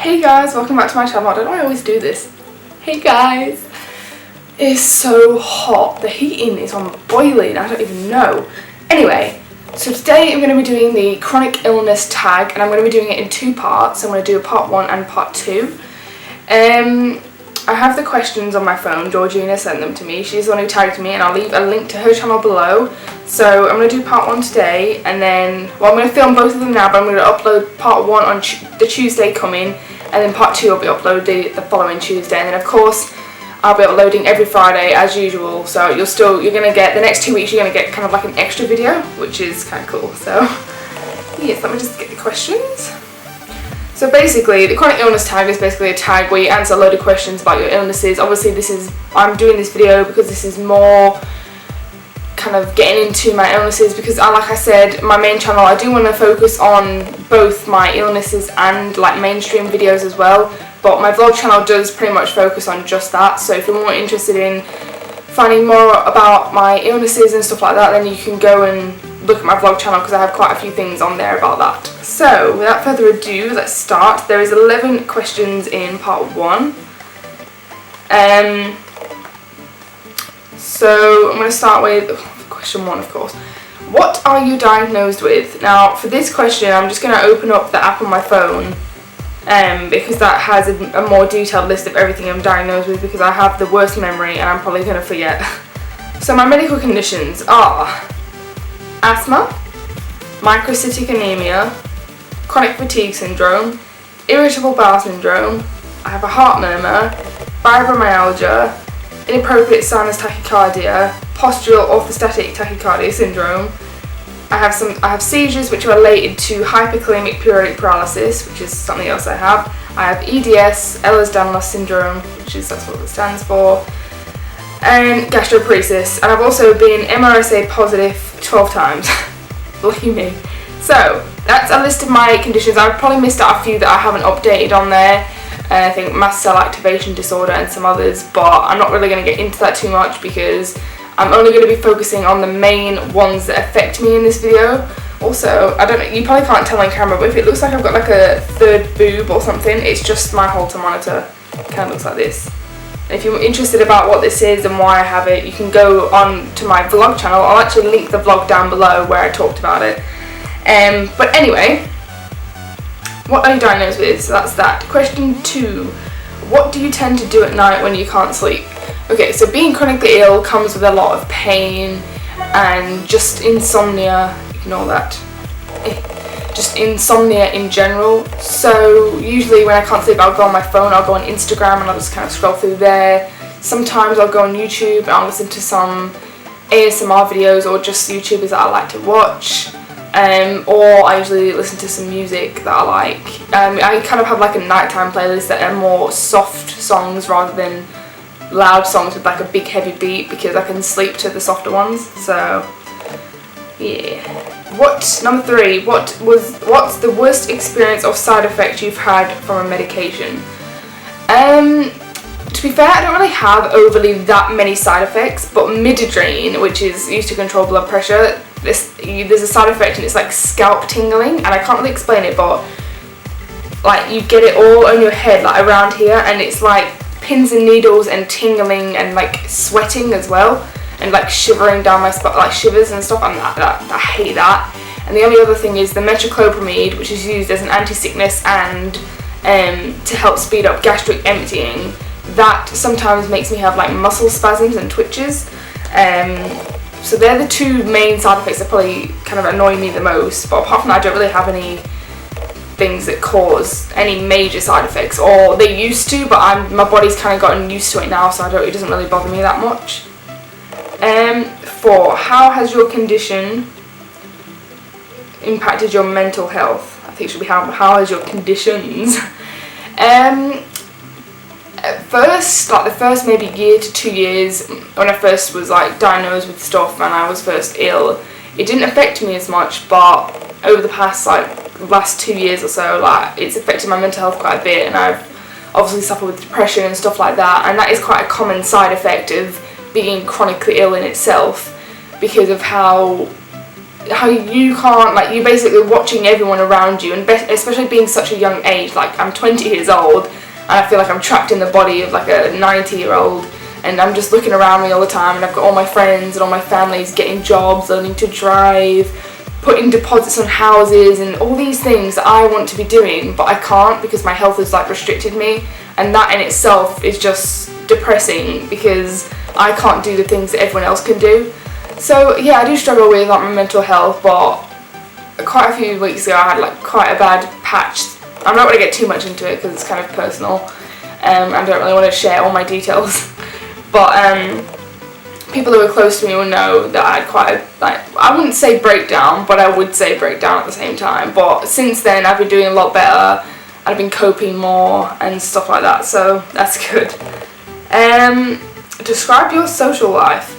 Hey guys, welcome back to my channel. I don't know why I always do this. Hey guys. It's so hot. The heating is on boiling. I don't even know. Anyway, so today I'm going to be doing the chronic illness tag, and I'm going to be doing it in two parts. I'm going to do a part 1 and part 2. I have the questions on my phone. Georgina sent them to me. She's the one who tagged me, and I'll leave a link to her channel below. So I'm going to do part 1 today, and then, well, I'm going to film both of them now, but I'm going to upload part 1 on the Tuesday coming, and then part 2 will be uploaded the following Tuesday, and then of course I'll be uploading every Friday as usual. So you're going to get, the next 2 weeks you're going to get kind of like an extra video, which is kind of cool. So yes, let me just get the questions. So basically, the chronic illness tag is basically a tag where you answer a load of questions about your illnesses. Obviously I'm doing this video because this is more kind of getting into my illnesses, because like I said, my main channel, I do want to focus on both my illnesses and like mainstream videos as well, but my vlog channel does pretty much focus on just that. So if you're more interested in finding more about my illnesses and stuff like that, then you can go and look at my vlog channel, because I have quite a few things on there about that. So without further ado, let's start. There is 11 questions in part 1. So I'm going to start with question 1, of course. What are you diagnosed with? Now for this question I'm just going to open up the app on my phone, because that has a more detailed list of everything I'm diagnosed with, because I have the worst memory and I'm probably going to forget. So my medical conditions are asthma, microcytic anemia, chronic fatigue syndrome, irritable bowel syndrome, I have a heart murmur, fibromyalgia, inappropriate sinus tachycardia, postural orthostatic tachycardia syndrome. I have seizures which are related to hyperkalemic periodic paralysis, which is something else I have. I have EDS, Ehlers-Danlos syndrome, that's what it stands for, and gastroparesis. And I've also been MRSA positive 12 times. Lucky me. So that's a list of my conditions. I've probably missed out a few that I haven't updated on there. I think mast cell activation disorder and some others, but I'm not really going to get into that too much because I'm only going to be focusing on the main ones that affect me in this video. Also, I don't know, you probably can't tell on camera, but if it looks like I've got like a third boob or something, it's just my Holter monitor. It kind of looks like this. And if you're interested about what this is and why I have it, you can go on to my vlog channel. I'll actually link the vlog down below where I talked about it. But anyway, what are you diagnosed with? So that's that. Question 2. What do you tend to do at night when you can't sleep? Okay, so being chronically ill comes with a lot of pain and just insomnia. Ignore that. Just insomnia in general. So usually when I can't sleep, I'll go on my phone, I'll go on Instagram and I'll just kind of scroll through there. Sometimes I'll go on YouTube and I'll listen to some ASMR videos or just YouTubers that I like to watch. Or I usually listen to some music that I like. I kind of have like a nighttime playlist that are more soft songs rather than loud songs with like a big heavy beat, because I can sleep to the softer ones. So yeah. Number 3, what's the worst experience or side effect you've had from a medication? To be fair, I don't really have overly that many side effects, but Midodrine, which is used to control blood pressure, there's a side effect and it's like scalp tingling, and I can't really explain it, but like you get it all on your head, like around here, and it's like pins and needles and tingling and like sweating as well, and like shivering down my spine, like shivers and stuff. I hate that. And the only other thing is the metoclopramide, which is used as an anti-sickness and to help speed up gastric emptying. That sometimes makes me have like muscle spasms and twitches. So they're the 2 main side effects that probably kind of annoy me the most. But apart from that, I don't really have any things that cause any major side effects, or they used to, but my body's kind of gotten used to it now, so it doesn't really bother me that much. 4. How has your condition impacted your mental health? I think it should be how has your conditions. At first, like the first maybe year to 2 years, when I first was like diagnosed with stuff and I was first ill, it didn't affect me as much, but over the past last 2 years or so, like it's affected my mental health quite a bit, and I've obviously suffered with depression and stuff like that, and that is quite a common side effect of being chronically ill in itself, because of how how you can't, like, you're basically watching everyone around you, and especially being such a young age. Like, I'm 20 years old and I feel like I'm trapped in the body of like a 90-year-old, and I'm just looking around me all the time, and I've got all my friends and all my families getting jobs, learning to drive, putting deposits on houses, and all these things that I want to be doing, but I can't because my health has like restricted me, and that in itself is just depressing because I can't do the things that everyone else can do. So yeah, I do struggle with like my mental health, but quite a few weeks ago I had like quite a bad patch. I'm not going to get too much into it because it's kind of personal. I don't really want to share all my details, but people who are close to me will know that I had quite a, like, I wouldn't say breakdown, but I would say breakdown at the same time. But since then I've been doing a lot better. I've been coping more and stuff like that, so that's good. Describe your social life.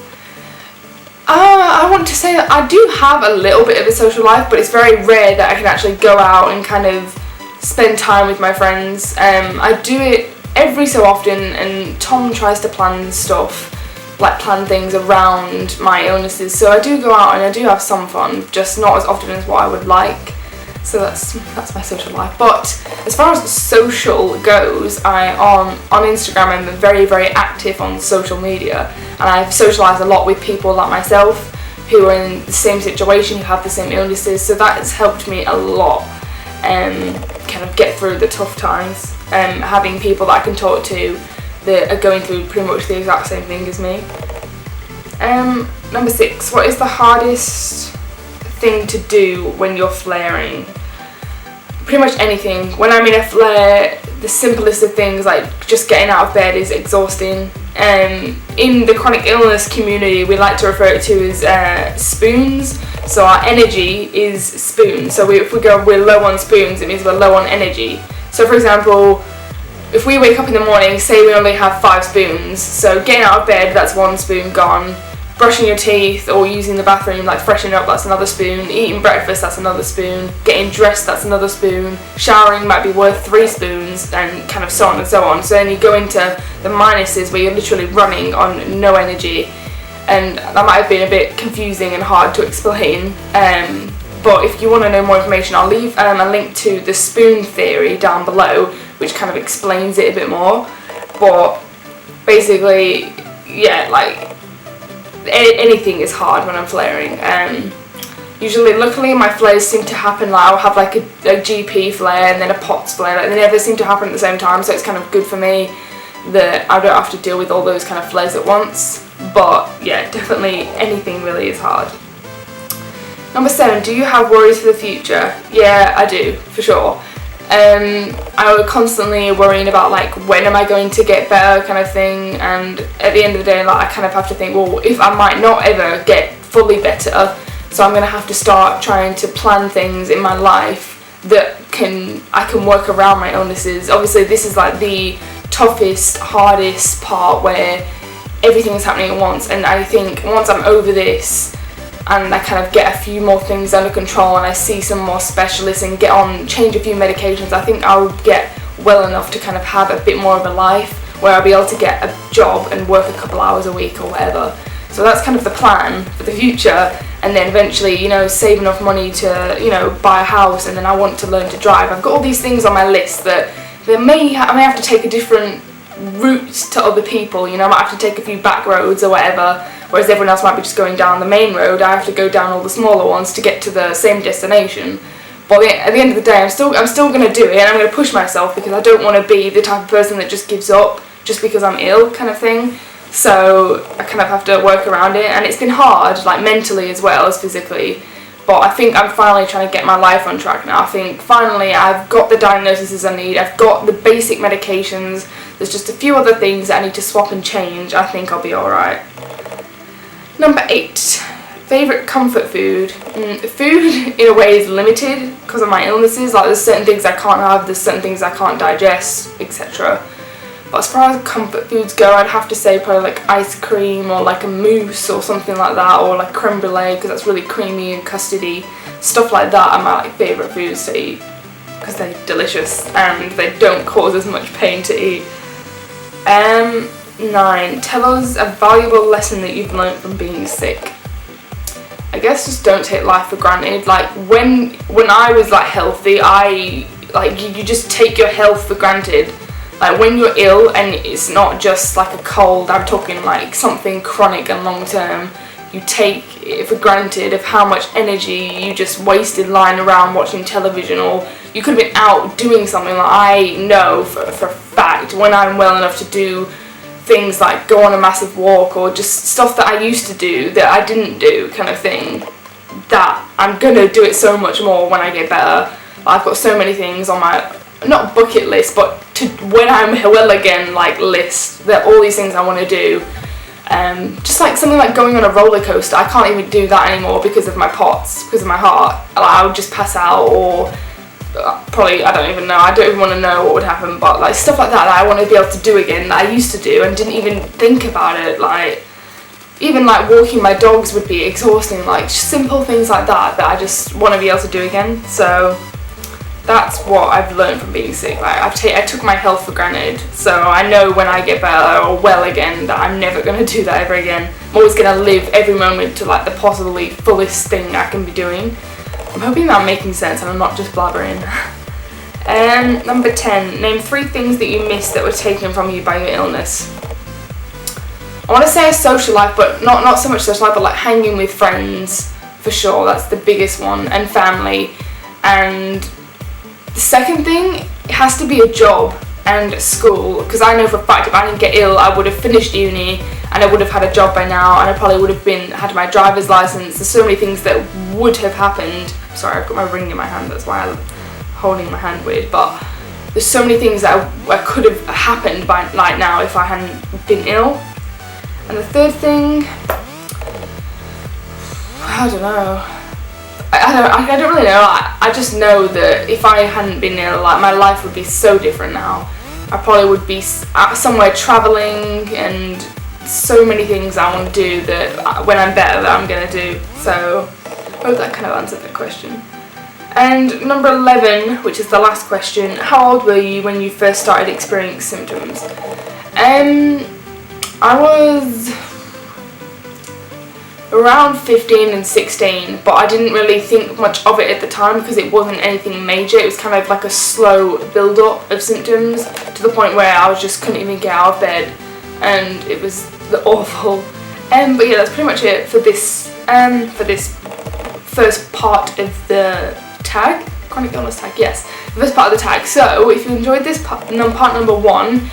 I want to say that I do have a little bit of a social life, but it's very rare that I can actually go out and kind of spend time with my friends. I do it every so often, and Tom tries to plan stuff, like plan things around my illnesses, so I do go out and I do have some fun, just not as often as what I would like. So that's my social life. But as far as social goes, on Instagram I'm very, very active on social media, and I've socialised a lot with people like myself who are in the same situation, who have the same illnesses, so that has helped me a lot kind of get through the tough times, having people that I can talk to that are going through pretty much the exact same thing as me. Number 6, what is the hardest thing to do when you're flaring? Pretty much anything. When I'm in a flare, the simplest of things, like just getting out of bed, is exhausting. In the chronic illness community, we like to refer to as spoons. So our energy is spoons. So if we're low on spoons, it means we're low on energy. So for example, if we wake up in the morning, say we only have 5 spoons, so getting out of bed, that's 1 spoon gone. Brushing your teeth or using the bathroom, like freshening up, that's another spoon. Eating breakfast, that's another spoon. Getting dressed, that's another spoon. Showering might be worth 3 spoons, and kind of so on and so on. So then you go into the minuses where you're literally running on no energy, and that might have been a bit confusing and hard to explain. But if you want to know more information, I'll leave a link to the spoon theory down below, which kind of explains it a bit more. But basically, yeah, like, anything is hard when I'm flaring. Usually, luckily, my flares seem to happen, like I'll have like a GP flare and then a POTS flare, like they never seem to happen at the same time, so it's kind of good for me that I don't have to deal with all those kind of flares at once. But yeah, definitely anything really is hard. Number 7, do you have worries for the future? Yeah, I do, for sure. I was constantly worrying about like, when am I going to get better kind of thing, and at the end of the day, like, I kind of have to think, well, if I might not ever get fully better, so I'm going to have to start trying to plan things in my life that I can work around my illnesses. Obviously this is like the toughest, hardest part where everything is happening at once, and I think once I'm over this and I kind of get a few more things under control and I see some more specialists and change a few medications, I think I'll get well enough to kind of have a bit more of a life where I'll be able to get a job and work a couple hours a week or whatever. So that's kind of the plan for the future, and then eventually, save enough money to, buy a house, and then I want to learn to drive. I've got all these things on my list that I may have to take a different route to other people, I might have to take a few back roads or whatever, whereas everyone else might be just going down the main road. I have to go down all the smaller ones to get to the same destination. But at the end of the day, I'm still going to do it, and I'm going to push myself because I don't want to be the type of person that just gives up just because I'm ill kind of thing. So I kind of have to work around it, and it's been hard, like mentally as well as physically. But I think I'm finally trying to get my life on track now. I think finally I've got the diagnoses I need, I've got the basic medications, there's just a few other things that I need to swap and change. I think I'll be alright. Number 8, favourite comfort food. Food in a way is limited because of my illnesses, like there's certain things I can't have, there's certain things I can't digest, etc. But as far as comfort foods go, I'd have to say probably like ice cream or like a mousse or something like that, or like creme brulee because that's really creamy and custardy. Stuff like that are my favourite foods to eat because they're delicious and they don't cause as much pain to eat. 9, tell us a valuable lesson that you've learnt from being sick. I guess just don't take life for granted. Like when I was like healthy, you just take your health for granted. Like when you're ill and it's not just like a cold, I'm talking like something chronic and long term, you take it for granted of how much energy you just wasted lying around watching television, or you could have been out doing something. Like I know for a fact when I'm well enough to do things like go on a massive walk, or just stuff that I used to do that I didn't do kind of thing, that I'm gonna do it so much more when I get better. I've got so many things on my, not bucket list, but to when I'm well again, like list, that all these things I want to do. Just like something like going on a roller coaster, I can't even do that anymore because of my POTS, because of my heart. Like, I would just pass out, or probably, I don't even want to know what would happen, but like stuff like that I want to be able to do again, that I used to do and didn't even think about it. Like even like walking my dogs would be exhausting, like simple things like that I just want to be able to do again. So that's what I've learned from being sick. Like I took my health for granted, so I know when I get better or well again that I'm never going to do that ever again. I'm always going to live every moment to like the possibly fullest thing I can be doing. I'm hoping that I'm making sense and I'm not just blabbering. Number 10, name 3 things that you missed that were taken from you by your illness. I want to say a social life, but not so much social life, but like hanging with friends, for sure, that's the biggest one, and family. And the second thing, it has to be a job and school, because I know for a fact if I didn't get ill, I would have finished uni and I would have had a job by now, and I probably would have had my driver's license. There's so many things that would have happened. Sorry, I've got my ring in my hand, that's why I'm holding my hand weird, but there's so many things that I could have happened by like now if I hadn't been ill. And the third thing, I don't know. I don't really know. I just know that if I hadn't been ill, like my life would be so different now. I probably would be somewhere traveling and so many things I want to do that when I'm better that I'm going to do. So I hope that kind of answered that question. And number 11, which is the last question, how old were you when you first started experiencing symptoms? I was around 15 and 16, but I didn't really think much of it at the time because it wasn't anything major. It was kind of like a slow build-up of symptoms to the point where I just couldn't even get out of bed, and it was awful. But yeah, that's pretty much it for this first part of the tag, chronic illness tag. Yes, the first part of the tag. So if you enjoyed this part number 1,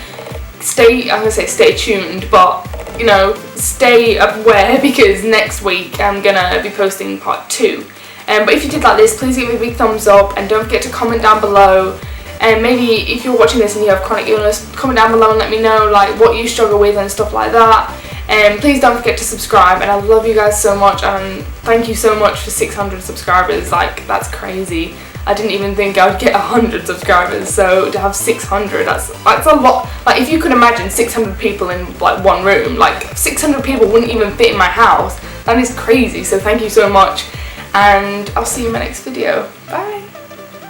I'm gonna say stay tuned, but you know, stay aware because next week I'm gonna be posting part 2. But if you did like this, please give me a big thumbs up and don't forget to comment down below. And maybe if you're watching this and you have chronic illness, comment down below and let me know like what you struggle with and stuff like that. And please don't forget to subscribe, and I love you guys so much, and thank you so much for 600 subscribers. Like, that's crazy. I didn't even think I would get 100 subscribers, so to have 600, that's a lot. Like, if you could imagine 600 people in like one room, like 600 people wouldn't even fit in my house. That is crazy, so thank you so much, and I'll see you in my next video.